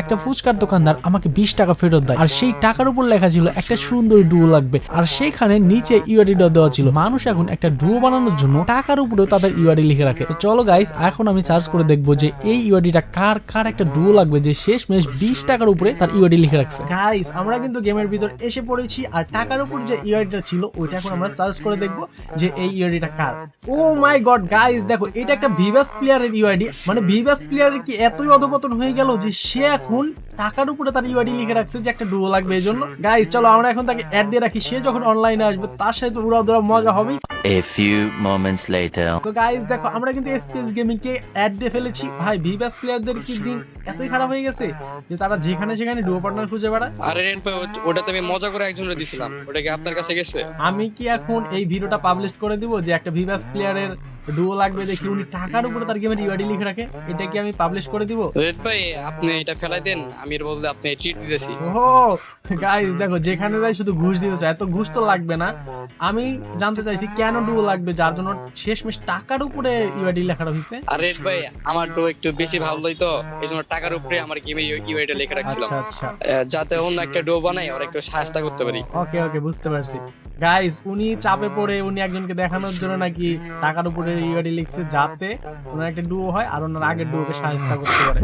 একটা ফুচকার দোকানদার আমাকে 20 টাকা ফেরত দেয়, আর সেই টাকার উপর লেখা ছিল একটা সুন্দর ডুও লাগবে, আর সেইখানে নিচে ইউআইডিটা দেওয়া ছিল। মানুষ এখন একটা ডুও বানানোর জন্য টাকার উপরেও তাদের ইউআইডি লিখে রাখে। তো চলো গাইস, এখন আমি সার্চ করে দেখবো যে এই ইউআইডিটা কার কার একটা ডুও লাগবে যে শেষমেশ 20 টাকার উপরে তার ইউআইডি লিখে রাখছে। গাইস, আমরা কিন্তু গেমের ভিতর এসে পড়েছি, আর টাকার উপর যে ইউআইডিটা ছিল ওইটা এখন আমরা সার্চ করে দেখবো যে এই ইউআইডিটা কার। ও মাই গড গাইস, দেখো এটা একটা ভিভাস প্লেয়ারের ইউআইডি। মানে ভিভাস প্লেয়ারের কি এতই অধপতন হয়ে গেল যে সে এখন টাকার উপরে তার ইউআইডি লিখে রাখছে যে একটা ডুও লাগবে এই জন্য। গাইস চলো আমরা এখন তাকে অ্যাড দিয়ে রাখি, সে যখন অনলাইনে আসবে তার সাথে উড়াধুরা মজা হবেই। A few moments later. তো গাইস দেখো, আমরা কিন্তু এসপিএস গেমিং কে অ্যাড দিয়ে ফেলেছি। ভাই ভিভাস প্লেয়ারদের কি দিন এতই খারাপ হয়ে গেছে যে তারা যেখানে সেখানে ডুও পার্টনার খুঁজে বেড়ায়। আরে রেড ভাই, ওটা তো আমি মজা করে একজনের দিছিলাম, ওটা কি আপনার কাছে গেছে? আমি কি এখন এই ভিডিওটা পাবলিশ করে দিব যে একটা ভিভাস প্লেয়ারের ডুও লাগবে দেখি উনি টাকার উপরে তার গেমের ইউআইডি লিখে রাখে? এটা কি আমি পাবলিশ করে দিব? রেড ভাই, আপনি এটা ফেলাই দেন, আমি এর বদলে আপনি ট্রিট দিতেছি। ও গাইস দেখো, যেখানে যাই শুধু ঘুষ দিতে চায়। এত ঘুষ তো লাগবে না। আমি জানতে চাইছি কেন ডুও লাগবে যার জন্য শেষমেশ টাকার উপরে ইউআইডি লেখা হয়েছে। আর রেড ভাই, আমার তো একটু বেশি ভাবলোই তো, এই জন্য টাকার উপরে আমার গেমে ইউআইডি লেখা রাখছিলাম, আচ্ছা আচ্ছা, যাতে অন্য একটা ডো বানাই আর একটু সাহায্য করতে পারি। ওকে ওকে, বুঝতে পারছি। গাইস, উনি চাপে পড়ে উনি একজনকে দেখানোর জন্য নাকি টাকার উপরে ইউআইডি লিখছে যাতে ওনার একটা ডুও হয় আর ওনার আগের ডুওকে সাহায্য করতে পারে।